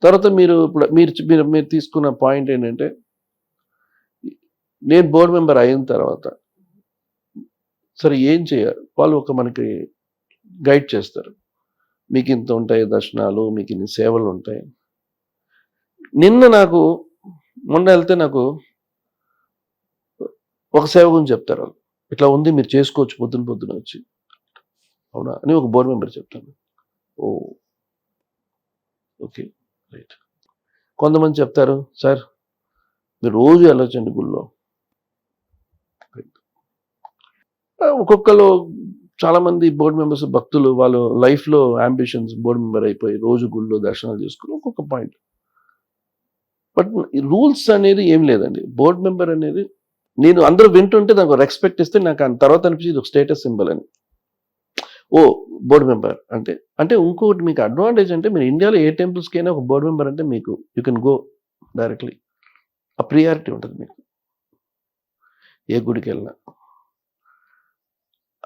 తర్వాత మీరు ఇప్పుడు మీరు తీసుకున్న పాయింట్ ఏంటంటే, నేను బోర్డు మెంబర్ అయిన తర్వాత సరే ఏం చేయాలి? వాళ్ళు మనకి గైడ్ చేస్తారు. మీకు ఇంత ఉంటాయి దర్శనాలు, మీకు ఇన్ని సేవలు ఉంటాయి. మొన్న వెళ్తే నాకు ఒక సేవ గురించి చెప్తారు వాళ్ళు. ఇట్లా ఉంది, మీరు చేసుకోవచ్చు పొద్దున వచ్చి. అవునా అని ఒక బోర్డు మెంబర్ చెప్తాను. ఓ ఓకే, రైట్. కొంతమంది చెప్తారు, సార్ మీరు రోజు వెళ్ళొచ్చండి గుళ్ళో. ఒక్కొక్కరు చాలామంది బోర్డు మెంబర్స్ భక్తులు వాళ్ళు లైఫ్లో అంబిషన్స్ బోర్డు మెంబర్ అయిపోయి రోజు గుళ్ళో దర్శనాలు చేసుకుని ఒక్కొక్క పాయింట్. బట్ రూల్స్ అనేది ఏం లేదండి. బోర్డు మెంబర్ అనేది నేను అందరూ వింటుంటే నాకు రెస్పెక్ట్ ఇస్తే నాకు తర్వాత అనిపించింది ఒక స్టేటస్ సింబల్ అని. ఓ బోర్డు మెంబర్ అంటే ఇంకొకటి మీకు అడ్వాంటేజ్ అంటే మీరు ఇండియాలో ఏ టెంపుల్స్కి అయినా ఒక బోర్డు మెంబర్ అంటే మీకు యూ కెన్ గో డైరెక్ట్లీ. ఆ ప్రియారిటీ ఉంటుంది మీకు ఏ గుడికి వెళ్ళినా.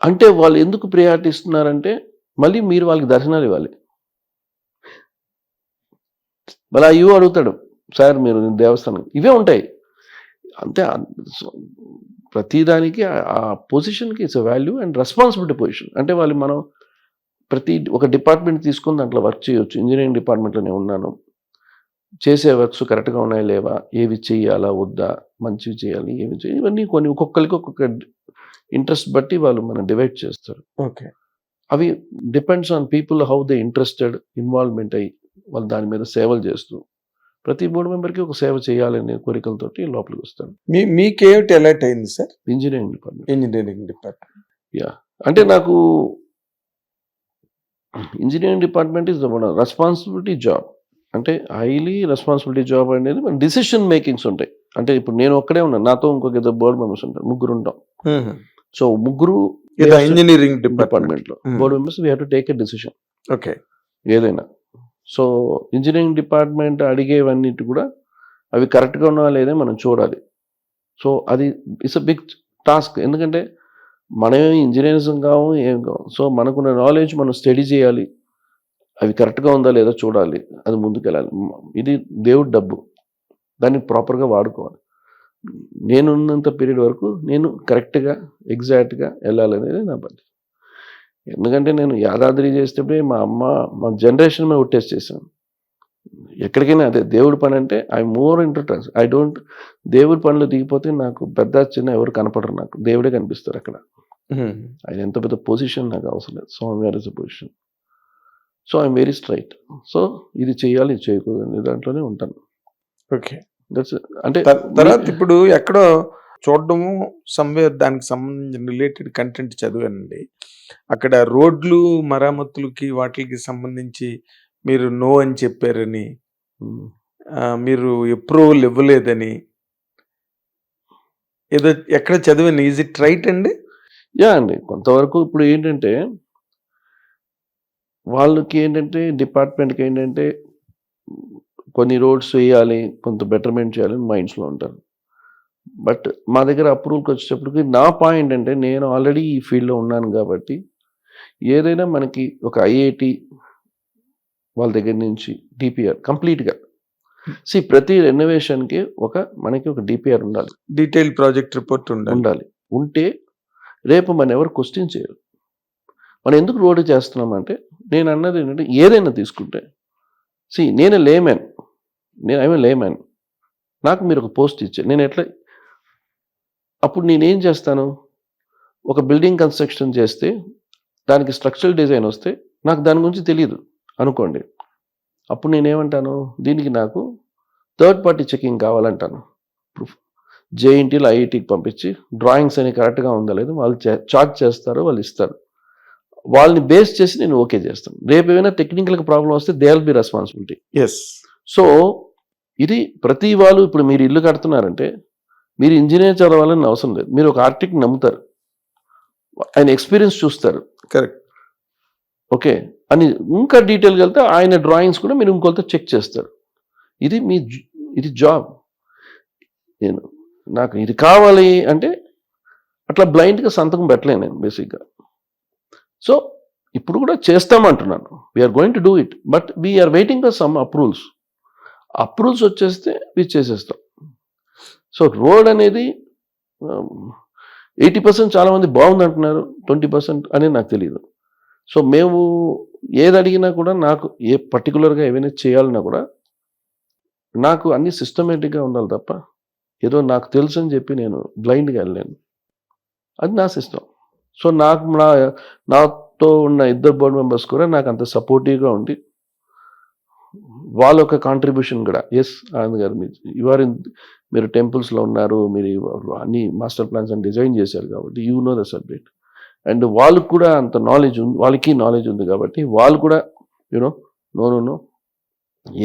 అంటే వాళ్ళు ఎందుకు ప్రియారిటీ ఇస్తున్నారంటే మళ్ళీ మీరు వాళ్ళకి దర్శనాలు ఇవ్వాలి. మళ్ళీ అయ్యో అడుగుతాడు, సార్ మీరు దేవస్థానం ఇవే ఉంటాయి అంతే. ప్రతిదానికి ఆ పొజిషన్కి it's value and responsibility position. అంటే మనం ఒక డిపార్ట్మెంట్ తీసుకుని దాంట్లో వర్క్ చేయొచ్చు. ఇంజనీరింగ్ డిపార్ట్మెంట్లోనే ఉన్నాను, చేసే వర్క్స్ కరెక్ట్గా ఉన్నాయా లేవా, ఏవి చేయాలా వద్దా, మంచివి చేయాలి ఏవి చేయాలి, ఇవన్నీ కొన్ని ఒక్కొక్కరికి ఒక్కొక్క ఇంట్రెస్ట్ బట్టి వాళ్ళు మనం డివైడ్ చేస్తారు. ఓకే, అవి depends on people how they interested involvement అయ్యి వాళ్ళు దాని మీద సేవలు చేస్తూ ప్రతి బోర్డు మెంబర్కి ఒక సేవ చేయాలనే కోరికలతోటి లోపలికి వస్తాను. మీకేమిటి ఎలర్ట్ అయింది సార్? Engineering department. యా, అంటే నాకు engineering department is responsibility job. అంటే హైలీ రెస్పాన్సిబిలిటీ జాబ్ అనేది మన డిసిషన్ మేకింగ్స్ ఉంటాయి. అంటే ఇప్పుడు నేను ఒక్కడే ఉన్నాను, నాతో ఇంకొక ఇద్దరు బోర్డు మెంబర్స్ ఉంటారు, ముగ్గురు ఉంటాం. సో ముగ్గురు ఇంజనీరింగ్ డిపార్ట్మెంట్లో board members we have to take a decision. Okay, ఏదైనా. సో ఇంజనీరింగ్ డిపార్ట్మెంట్ అడిగేవన్నిటి కూడా అవి కరెక్ట్గా ఉన్నావా లేదా మనం చూడాలి. సో అది ఇట్స్ అ బిగ్ టాస్క్. ఎందుకంటే మనమే ఇంజనీర్స్ కావు ఏం కావు. సో మనకున్న నాలెడ్జ్ మనం స్టడీ చేయాలి, అవి కరెక్ట్గా ఉందా లేదా చూడాలి, అది ముందుకెళ్ళాలి. ఇది దేవుడి డబ్బు, దాన్ని ప్రాపర్గా వాడుకోవాలి. నేనున్నంత పీరియడ్ వరకు నేను కరెక్ట్గా ఎగ్జాక్ట్గా వెళ్ళాలనేది నా బాధ్యత. ఎందుకంటే నేను యాదాద్రి చేసేటప్పుడే మా జనరేషన్ మీద ఒట్టేసి చేశాను. ఎక్కడికైనా అదే దేవుడి పని అంటే ఐ మోర్ ఇంట్రెస్ట్. దేవుడి పనులు దిగిపోతే నాకు పెద్ద చిన్న ఎవరు కనపడరు, నాకు దేవుడే కనిపిస్తారు అక్కడ. ఆయన ఎంత పెద్ద పొజిషన్ నాకు అవసరం లేదు, స్వామివారి position. So I'm very straight. So ఇది చేయాలి, ఇది చేయకూడదు దాంట్లోనే ఉంటాను. ఓకే, అంటే తర్వాత ఇప్పుడు ఎక్కడో చూడడము సమ్వేర్ దానికి సంబంధించిన రిలేటెడ్ కంటెంట్ చదివానండి. అక్కడ రోడ్లు మరమ్మతులకి వాటికి సంబంధించి మీరు నో అని చెప్పారని, మీరు అప్రూవల్ ఇవ్వలేదని ఏదో ఎక్కడ చదివాను. ఈజ్ ఇట్ రైట్ అండి? యా అండి, కొంతవరకు ఇప్పుడు ఏంటంటే వాళ్ళకి ఏంటంటే డిపార్ట్మెంట్కి ఏంటంటే కొన్ని రోడ్స్ వేయాలి, కొంత బెటర్మెంట్ చేయాలని మైండ్స్లో ఉంటారు. బట్ మా దగ్గర అప్రూవల్కి వచ్చేటప్పటికి నా పాయింట్ అంటే నేను ఆల్రెడీ ఈ ఫీల్డ్లో ఉన్నాను కాబట్టి ఏదైనా మనకి ఒక ఐఐటి వాళ్ళ దగ్గర నుంచి డిపిఆర్ కంప్లీట్గా ప్రతి రెనోవేషన్కి మనకి ఒక డిపిఆర్ ఉండాలి, డీటెయిల్ ప్రాజెక్ట్ రిపోర్ట్ ఉండాలి. ఉంటే రేపు మన ఎవరు క్వశ్చన్ చేయరు. మనం ఎందుకు రోడ్డు చేస్తున్నామంటే నేను అన్నది ఏంటంటే ఏదైనా తీసుకుంటే నేను లేమ్యాన్, ఐఎమ్ లేమ్యాన్. నాకు మీరు ఒక పోస్ట్ ఇచ్చారు, నేను ఎట్లా అప్పుడు నేనేం చేస్తాను, ఒక బిల్డింగ్ కన్స్ట్రక్షన్ చేస్తే దానికి స్ట్రక్చరల్ డిజైన్ వస్తే నాకు దాని గురించి తెలియదు అనుకోండి, అప్పుడు నేనేమంటాను, దీనికి నాకు థర్డ్ పార్టీ చెకింగ్ కావాలంటాను. ప్రూఫ్ జేఎన్టీలో ఐఐటీకి పంపించి డ్రాయింగ్స్ అనేవి కరెక్ట్గా ఉందా లేదు వాళ్ళు చార్జ్ చేస్తారు, వాళ్ళు ఇస్తారు, వాళ్ళని బేస్ చేసి నేను ఓకే చేస్తాను. రేపు ఏమైనా టెక్నికల్గా ప్రాబ్లం వస్తే they will be responsibility. Yes. So ఇది ప్రతి వాళ్ళు ఇప్పుడు మీరు ఇల్లు కడుతున్నారంటే మీరు ఇంజనీర్ చదవాలని అవసరం లేదు, మీరు ఒక ఆర్కిటెక్ట్ నమ్ముతారు, ఆయన ఎక్స్పీరియన్స్ చూస్తారు, కరెక్ట్ ఓకే అని ఇంకా డీటెయిల్గా వెళ్తే ఆయన డ్రాయింగ్స్ కూడా మీరు ఇంకొకరితో చెక్ చేస్తారు. ఇది జాబ్. నాకు ఇది కావాలి అంటే అట్లా బ్లైండ్గా సంతకం పెట్టలేను నేను బేసిక్గా. సో ఇప్పుడు కూడా చేస్తామంటున్నాను, we're going to do it, but we're waiting for some approvals. Approvals వచ్చేస్తే ఇచ్చేసేస్తాం. సో రోడ్ అనేది 80% చాలామంది బాగుంది అంటున్నారు, 20% అనేది నాకు తెలియదు. సో మేము ఏది అడిగినా కూడా నాకు ఏ పర్టికులర్గా ఏమైనా చేయాలన్నా కూడా నాకు అన్ని సిస్టమేటిక్గా ఉండాలి తప్ప ఏదో నాకు తెలుసు అని చెప్పి నేను బ్లైండ్గా వెళ్ళలేను. అది నా సిస్టమ్. సో నాకు నాతో ఉన్న 2 బోర్డు మెంబర్స్ కూడా నాకు అంత సపోర్టివ్గా ఉండి వాళ్ళ ఒక కాంట్రిబ్యూషన్ కూడా, ఎస్ ఆనంద్ గారు మీరు టెంపుల్స్లో ఉన్నారు, మీరు అన్ని మాస్టర్ ప్లాన్స్ అని డిజైన్ చేశారు కాబట్టి you know the subject. And వాళ్ళకు కూడా అంత నాలెడ్జ్ ఉంది, వాళ్ళకి నాలెడ్జ్ ఉంది కాబట్టి వాళ్ళు కూడా యూనో నో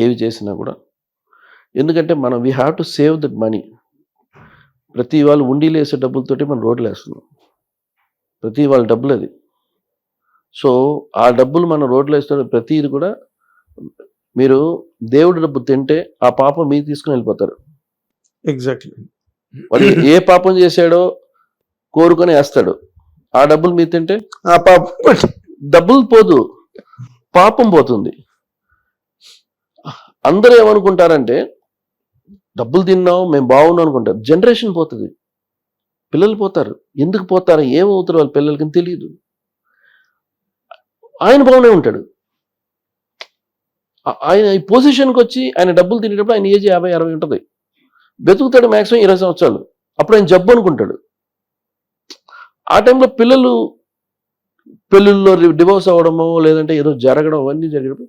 ఏవి చేసినా కూడా, ఎందుకంటే మనం we have to save that money. ప్రతి వాళ్ళు ఉండీలు వేసే డబ్బులతోటి మనం రోడ్లు వేస్తున్నాం, ప్రతి వాళ్ళ డబ్బులు అది. సో ఆ డబ్బులు మనం రోడ్లు వేస్తే ప్రతిది కూడా మీరు దేవుడి డబ్బు తింటే ఆ పాపం మీరు తీసుకుని వెళ్ళిపోతారు. ఎగ్జాక్ట్లీ. వాడు ఏ పాపం చేశాడో కోరుకొని వేస్తాడు, ఆ డబ్బులు మీరు తింటే ఆ పాపం డబ్బులు పోదు, పాపం పోతుంది. అందరూ ఏమనుకుంటారంటే డబ్బులు తిన్నాం మేము బాగున్నాం అనుకుంటారు. జనరేషన్ పోతుంది, పిల్లలు పోతారు. ఎందుకు పోతారు, ఏమవుతారు వాళ్ళ పిల్లలకి తెలియదు. ఆయన బాగునే ఉంటాడు, ఆయన ఈ పొజిషన్కి వచ్చి ఆయన డబ్బులు తినేటప్పుడు ఆయన ఏజ్ 50-60 ఉంటుంది, బతుకుతాడు మ్యాక్సిమం 20 సంవత్సరాలు. అప్పుడు ఆయన జబ్బు అనుకుంటాడు. ఆ టైంలో పిల్లలు పెళ్ళిళ్ళలో డివోర్స్ అవ్వడమో లేదంటే ఏదో జరగడం, అవన్నీ జరగడం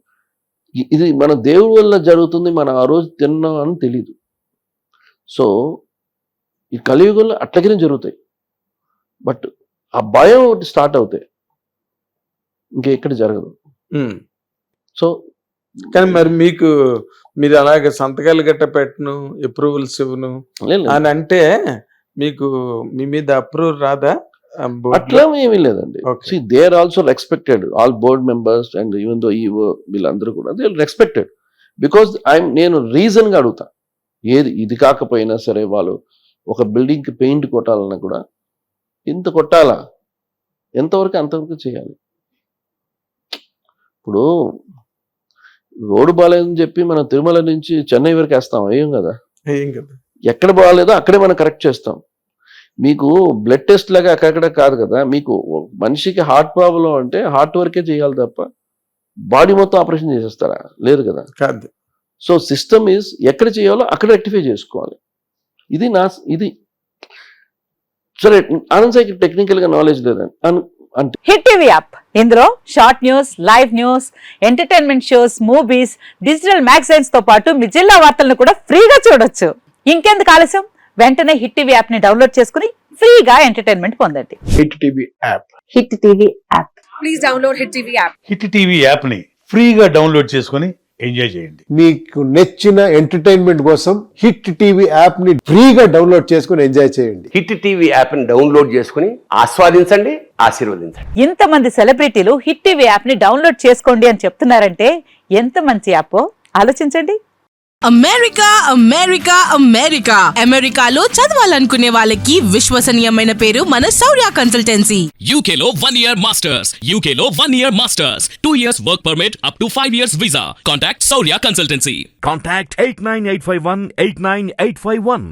ఇది మన దేవుడి వల్ల జరుగుతుంది, మనం ఆ రోజు తిన్నాం అని తెలియదు. సో ఈ కలియుగంలో అట్లగిరి జరుగుతాయి, బట్ ఆ భయం ఒకటి స్టార్ట్ అవుతాయి, ఇంకెక్కడ జరగదు. సో కానీ మరి మీరు అలాగే సంతకాలు గట్ట పెట్టను, అప్రూవల్స్ ఇవ్వను అని అంటే మీకు మీ మీద అప్రూవ్ రాదా? అట్లా ఏమీ లేదండి. They are also respected, all board members and even though EO వీళ్ళందరూ కూడా దే రెస్పెక్టెడ్. బికాజ్ నేను రీజన్గా అడుగుతా, ఏది ఇది కాకపోయినా సరే వాళ్ళు ఒక బిల్డింగ్కి పెయింట్ కొట్టాలన్నా కూడా ఇంత కొట్టాలా, ఎంతవరకు అంతవరకు చేయాలి. ఇప్పుడు రోడ్డు బాగాలేదని చెప్పి మనం తిరుమల నుంచి చెన్నై వరకు వేస్తాం, ఏం కదా. ఎక్కడ బాగాలేదో అక్కడే మనం కరెక్ట్ చేస్తాం. మీకు బ్లడ్ టెస్ట్ లాగా అక్కడక్కడ కాదు కదా. మీకు మనిషికి హార్ట్ ప్రాబ్లం అంటే హార్ట్ వరకే చేయాలి తప్ప బాడీ మొత్తం ఆపరేషన్ చేసేస్తారా? లేదు కదా. కాదు. సో సిస్టమ్ ఈజ్ ఎక్కడ చేయాలో అక్కడ రెక్టిఫై చేసుకోవాలి. ఇది సరే. ఆనంద్ సాయికి టెక్నికల్ గా నాలెడ్జ్ లేదండి అంటే. హిట్ టీవీ యాప్, ఇందులో short news, live news, entertainment shows, movies, digital magazines తో పాటు మీ జిల్లా వార్తలను కూడా ఫ్రీగా చూడొచ్చు. ఇంకెందుకు ఆలస్యం, వెంటనే హిట్ టీవీ యాప్ ని డౌన్లోడ్ చేసుకుని ఫ్రీగా ఎంటర్టైన్మెంట్ పొందండి. Hit TV app. Hit TV app. Please download hit TV app. Hit TV app ని ఫ్రీగా డౌన్లోడ్ చేసుకుని ఎంజాయ్ చేయండి. మీకు నచ్చిన ఎంటర్టైన్మెంట్ కోసం హిట్ టీవీ యాప్ ని ఫ్రీగా డౌన్లోడ్ చేసుకుని ఎంజాయ్ చేయండి. హిట్ టీవీ యాప్ ని డౌన్లోడ్ చేసుకుని ఆస్వాదించండి, ఆశీర్వదించండి. ఇంతమంది సెలబ్రిటీలు హిట్ టీవీ యాప్ ని డౌన్లోడ్ చేసుకోండి అని చెప్తున్నారంటే ఎంత మంచి యాప్ ఆలోచించండి. అమెరికా అమెరికా అమెరికా అమెరికాలో చదవాలనుకునే వాళ్ళకి విశ్వసనీయమైన పేరు మన శౌర్య కన్సల్టెన్సీ. UK లో 1 year masters, UK లో 1 year masters, 2 years work permit up to 5 years visa. Contact Saurya Consultancy. Contact 89851 89851.